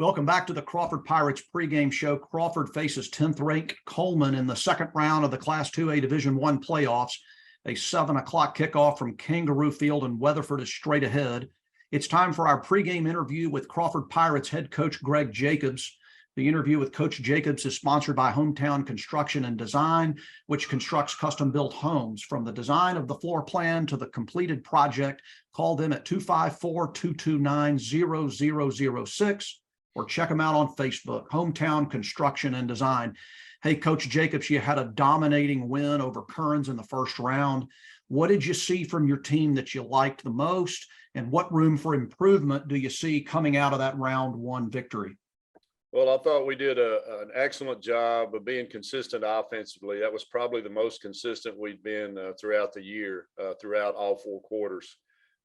Welcome back to the Crawford Pirates pregame show. Crawford faces 10th-ranked Coleman in the second round of the Class 2A Division I playoffs. A 7 o'clock kickoff from Kangaroo Field, and Weatherford is straight ahead. It's time for our pregame interview with Crawford Pirates head coach Greg Jacobs. The interview with Coach Jacobs is sponsored by Hometown Construction and Design, which constructs custom-built homes. From the design of the floor plan to the completed project, call them at 254-229-0006 or check them out on Facebook, Hometown Construction and Design. Hey, Coach Jacobs, you had a dominating win over Kerens in the first round. What did you see from your team that you liked the most, and what room for improvement do you see coming out of that round one victory? Well, I thought we did an excellent job of being consistent offensively. That was probably the most consistent we've been throughout the year, throughout all four quarters.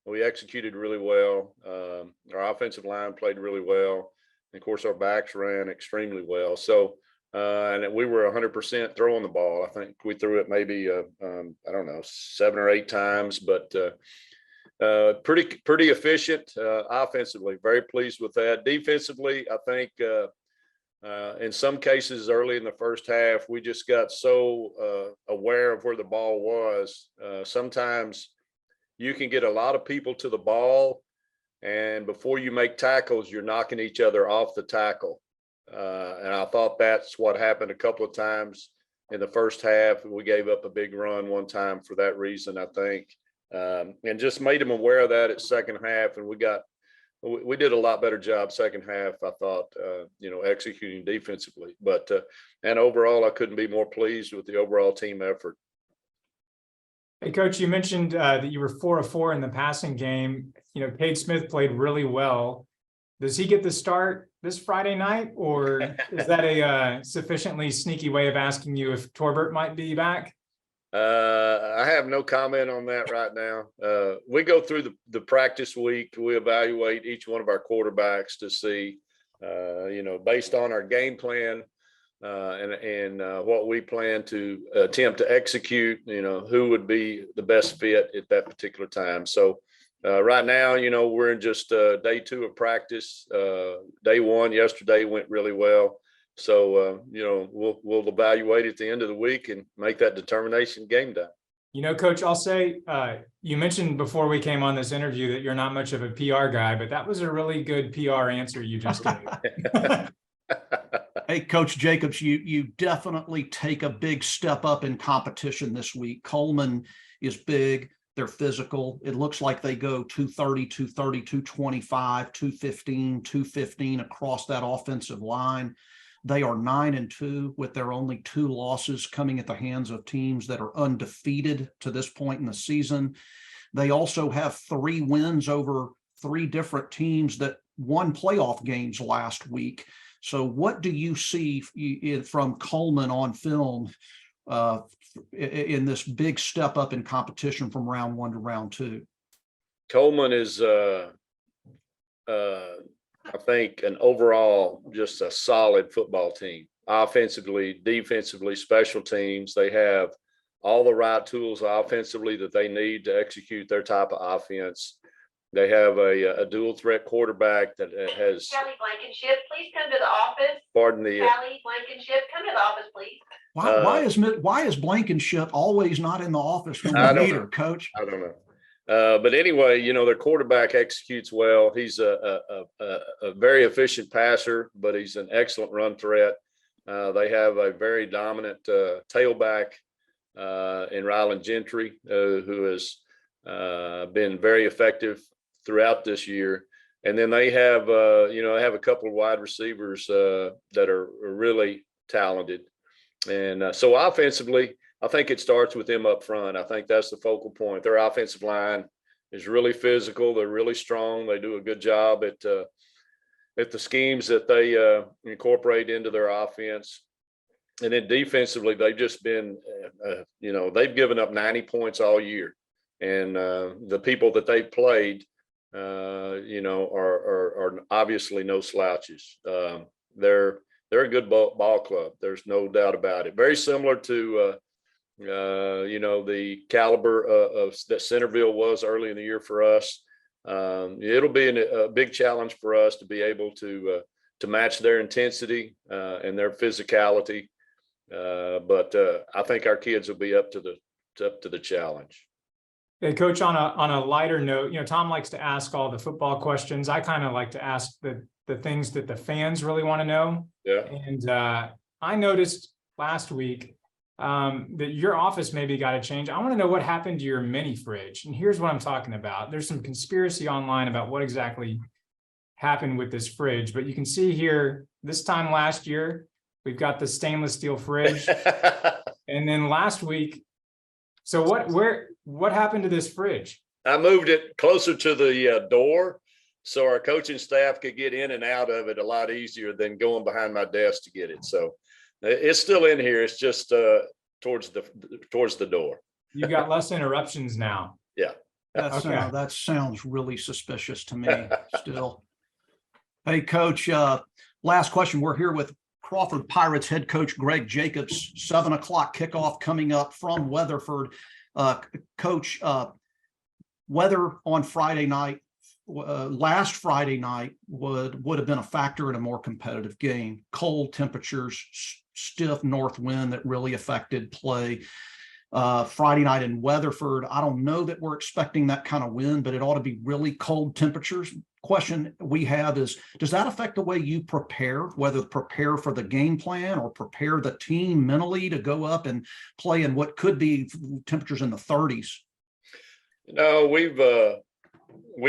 We executed really well. Our offensive line played really well. And of course, our backs ran extremely well. So, and we were 100% throwing the ball. I think we threw it maybe, I don't know, 7 or 8 times, but pretty efficient offensively. Very pleased with that. Defensively, I think in some cases early in the first half, we just got so aware of where the ball was. Sometimes you can get a lot of people to the ball, and before you make tackles, you're knocking each other off the tackle. And I thought that's what happened a couple of times in the first half. We gave up a big run one time for that reason, I think, and just made them aware of that at second half. And we did a lot better job second half, I thought, executing defensively. But and overall, I couldn't be more pleased with the overall team effort. Hey, Coach, you mentioned that you were 4 of 4 in the passing game. Cade Smith played really well. Does he get the start this Friday night, or is that a sufficiently sneaky way of asking you if Torbert might be back? I have no comment on that right now. We go through the practice week. We evaluate each one of our quarterbacks to see, based on our game plan and what we plan to attempt to execute, who would be the best fit at that particular time. So right now, we're in just day 2 of practice. Day 1 yesterday went really well. So, we'll evaluate at the end of the week and make that determination game day. Coach, I'll say, you mentioned before we came on this interview that you're not much of a PR guy, but that was a really good PR answer you just gave. Hey, Coach Jacobs, you definitely take a big step up in competition this week. Coleman is big. They're physical. It looks like they go 230, 230, 225, 215, 215 across that offensive line. They are 9-2 with their only 2 losses coming at the hands of teams that are undefeated to this point in the season. They also have 3 wins over 3 different teams that won playoff games last week. So what do you see from Coleman on film in this big step up in competition from round 1 to round 2? Coleman is I think an overall just a solid football team, offensively, defensively, special teams. They have all the right tools offensively that they need to execute their type of offense. They have a dual threat quarterback that has. Callie Blankenship, please come to the office. Pardon the. Callie Blankenship, come to the office, please. Why is Blankenship always not in the office when we need her, Coach? I don't know. But anyway, their quarterback executes well. He's a very efficient passer, but he's an excellent run threat. They have a very dominant tailback in Ryland Gentry, who has been very effective throughout this year. And then they have, have a couple of wide receivers that are really talented. And so offensively, I think it starts with them up front. I think that's the focal point. Their offensive line is really physical. They're really strong. They do a good job at the schemes that they incorporate into their offense. And then defensively, they've just been, they've given up 90 points all year. And the people that they've played, are obviously no slouches. They're a good ball club. There's no doubt about it. Very similar to the caliber of that Centerville was early in the year for us. It'll be a big challenge for us to be able to to match their intensity and their physicality. But I think our kids will be up to the challenge. Hey, Coach, on a lighter note, Tom likes to ask all the football questions. I kind of like to ask the things that the fans really want to know. Yeah. And I noticed last week that your office maybe got a change. I want to know what happened to your mini fridge. And here's what I'm talking about. There's some conspiracy online about what exactly happened with this fridge, but you can see here, this time last year, we've got the stainless steel fridge. And then last week, so what happened to this fridge? I moved it closer to the door so our coaching staff could get in and out of it a lot easier than going behind my desk to get it. So it's still in here. It's just towards the door. You got less interruptions now. Yeah. That sounds really suspicious to me still. Hey, Coach, last question. We're here with Crawford Pirates head coach Greg Jacobs. 7 o'clock kickoff coming up from Weatherford. Coach, weather on Friday night, last Friday night would have been a factor in a more competitive game. Cold temperatures, stiff north wind that really affected play. Friday night in Weatherford, I don't know that we're expecting that kind of wind, but it ought to be really cold temperatures. Question we have is, does that affect the way you prepare, whether prepare for the game plan or prepare the team mentally to go up and play in what could be temperatures in the 30s? No, we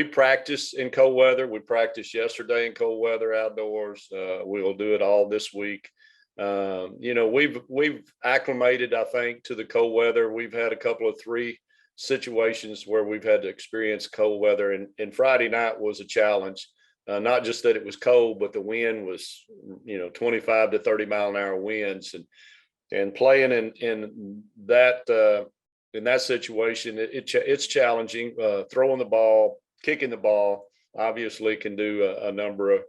practice in cold weather. We practiced yesterday in cold weather outdoors. We'll do it all this week. We've acclimated, I think, to the cold weather. We've had a couple of 3 situations where we've had to experience cold weather, and Friday night was a challenge. Not just that it was cold, but the wind was, 25 to 30 mile an hour winds, and playing in that situation, it's challenging. Throwing the ball, kicking the ball, obviously can do a number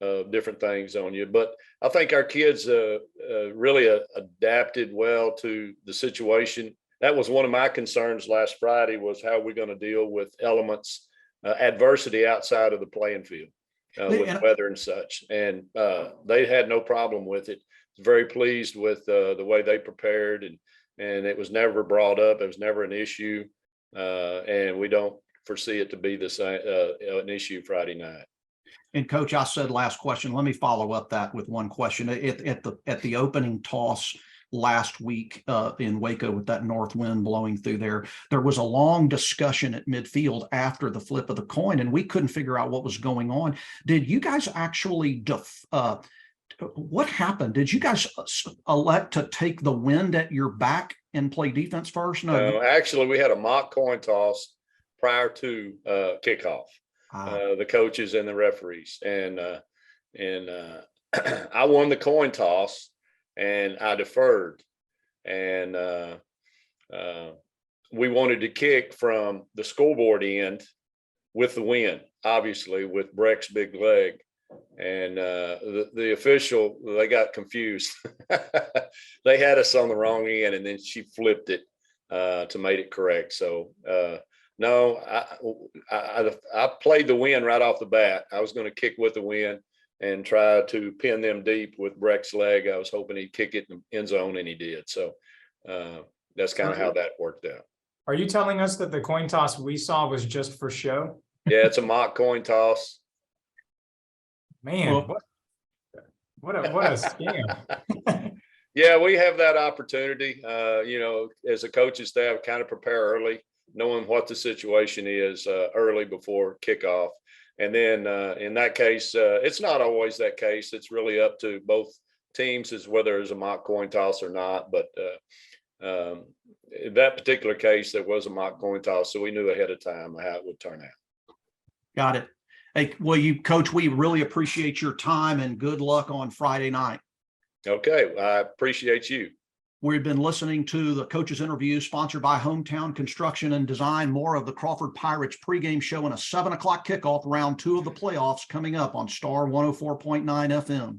of different things on you. But I think our kids really adapted well to the situation. That was one of my concerns last Friday, was how we're going to deal with elements, adversity outside of the playing field with weather and such. And they had no problem with it. Very pleased with the way they prepared, and it was never brought up. It was never an issue. And we don't foresee it to be an issue Friday night. And Coach, I said last question. Let me follow up that with one question. At the opening toss last week in Waco, with that north wind blowing through there was a long discussion at midfield after the flip of the coin, and we couldn't figure out what was going on. Did you guys actually what happened? Did you guys elect to take the wind at your back and play defense first? No, actually, we had a mock coin toss prior to kickoff. The coaches and the referees, and I won the coin toss, and I deferred, and we wanted to kick from the scoreboard end with the wind, obviously with Breck's big leg, and the official, they got confused. They had us on the wrong end, and then she flipped it to make it correct. So no, I played the wind right off the bat. I was going to kick with the wind and try to pin them deep with Breck's leg. I was hoping he'd kick it in the end zone, and he did. So that's kind of how that worked out. Are you telling us that the coin toss we saw was just for show? Yeah, it's a mock coin toss. Man, what a scam. Yeah, we have that opportunity, as a coaching staff, kind of prepare early, knowing what the situation is early before kickoff. And then in that case, it's not always that case. It's really up to both teams as whether it's a mock coin toss or not. But in that particular case, there was a mock coin toss, so we knew ahead of time how it would turn out. Got it. Hey, well, Coach, we really appreciate your time, and good luck on Friday night. Okay, I appreciate you. We've been listening to the coaches interview sponsored by Hometown Construction and Design. More of the Crawford Pirates pregame show and a 7 o'clock kickoff, round 2 of the playoffs coming up on Star 104.9 FM.